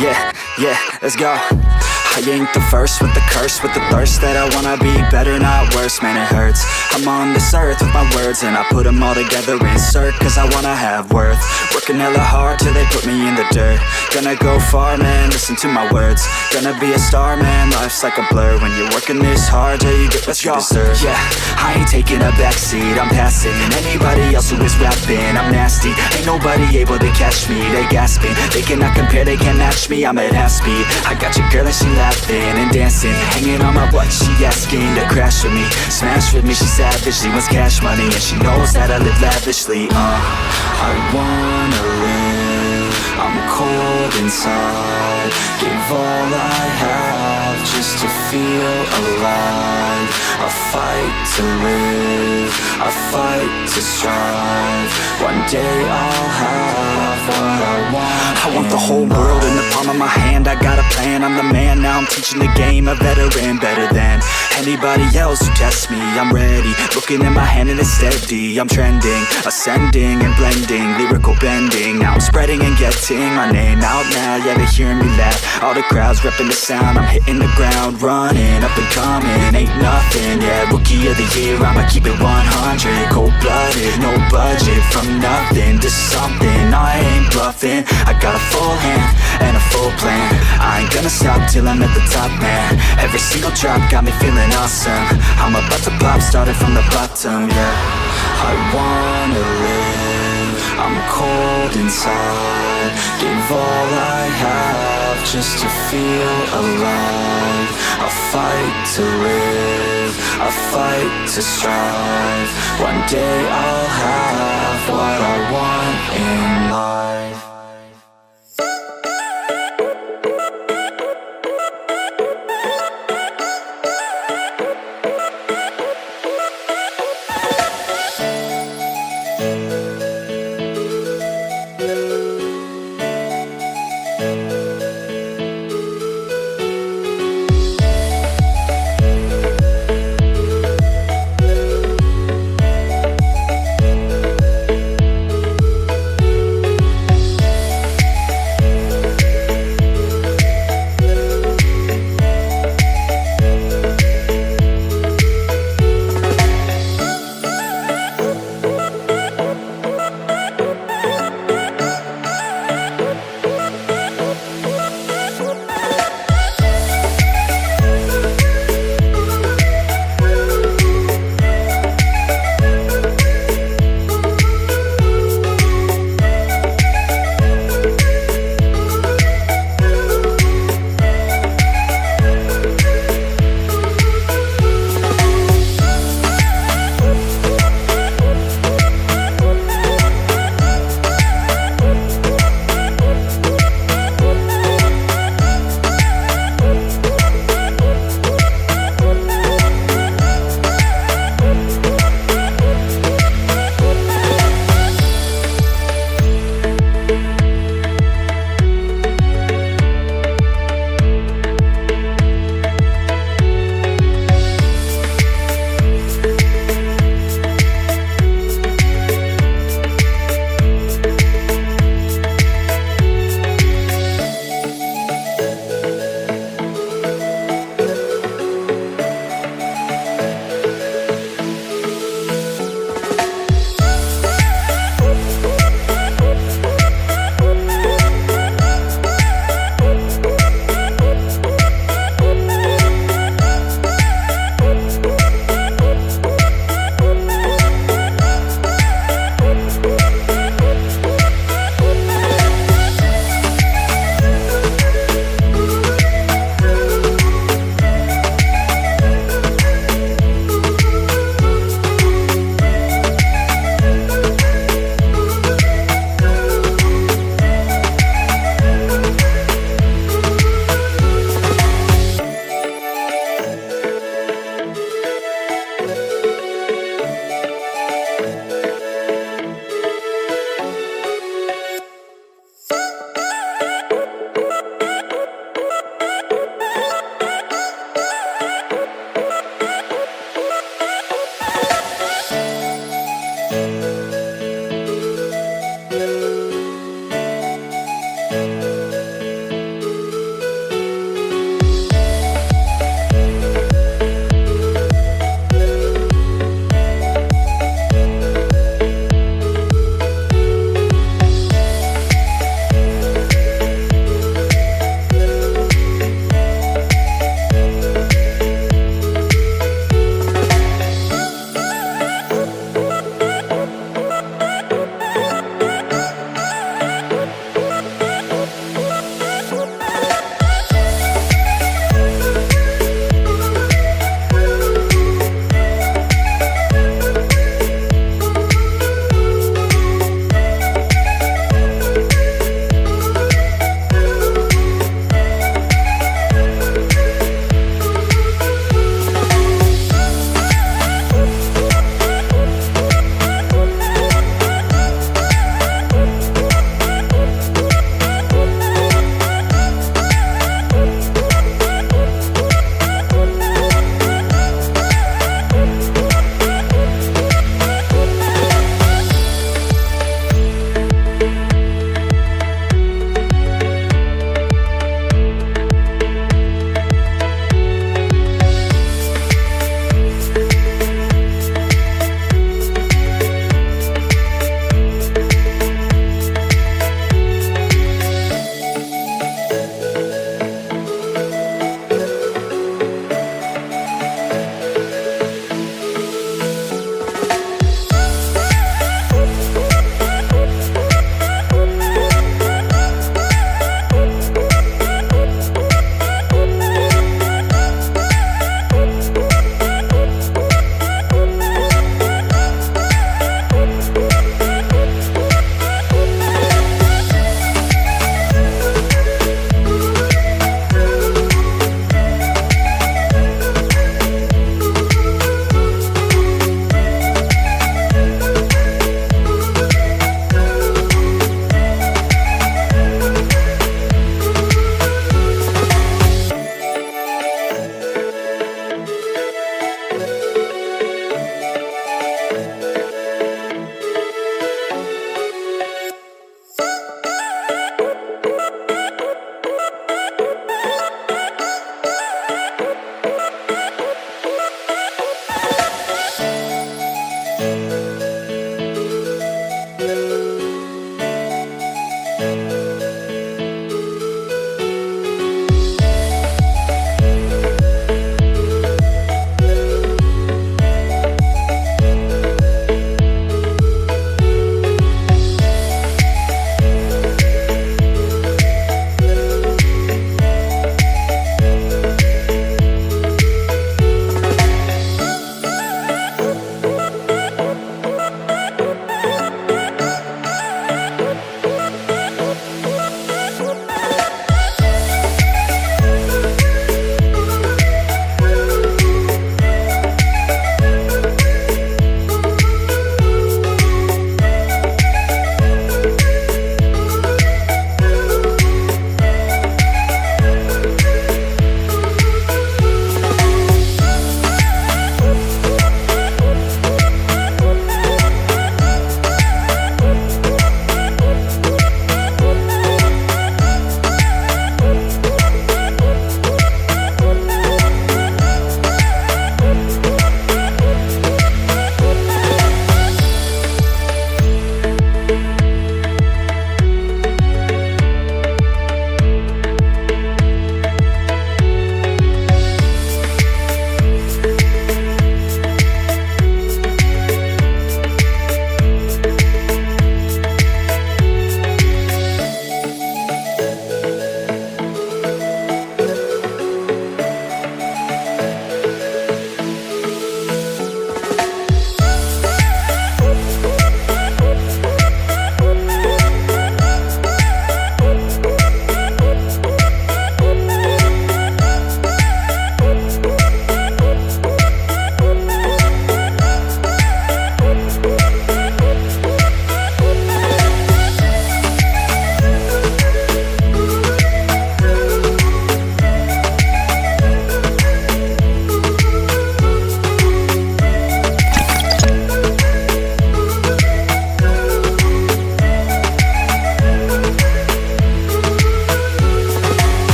Yeah, yeah, let's go. I ain't the first with the curse, with the thirst that I wanna be better, not worse, man it hurts. I'm on this earth with my words and I put them all together, insert, cause I wanna have worth. Working hella hard till they put me in the dirt. Gonna go far, man, listen to my words. Gonna be a star, man, life's like a blur. When you're working this hard till you get what you deserve. Yeah, I ain't taking a backseat, I'm passing anybody else who is rapping. I'm nasty, ain't nobody able to catch me. They gasping, they cannot compare, they can't match me. I'm at half speed, I got your girl and she laughing and dancing, hanging on my butt, she asking to crash with me, smash with me. She savage, she wants cash money and she knows that I live lavishly. I wanna live, I'm cold inside. Give all I have just to feel alive. I fight to live, I fight to strive. One day I'll have what I want. I want the whole world in the palm of my hand. I got a plan, I'm the man. Now I'm teaching the game, a veteran, better than anybody else who tests me. I'm ready, looking in my hand and it's steady. I'm trending, ascending and blending, lyrical bending. Now I'm spreading and getting my name out now. Yeah, they hearing me laugh, all the crowds repping the sound. I'm hitting the ground, running, up and coming, ain't nothing. Yeah, rookie of the year, I'ma keep it 100. Cold-blooded, no budget, from nothing to something. I ain't bluffing, I got a full hand and a full plan. I ain't gonna stop till I'm at the top, man. Every single drop got me feeling awesome. I'm about to pop, started from the bottom, yeah. I wanna live, I'm cold inside. Give all I have just to feel alive. I fight to live, I fight to strive. One day I'll have what I want in life.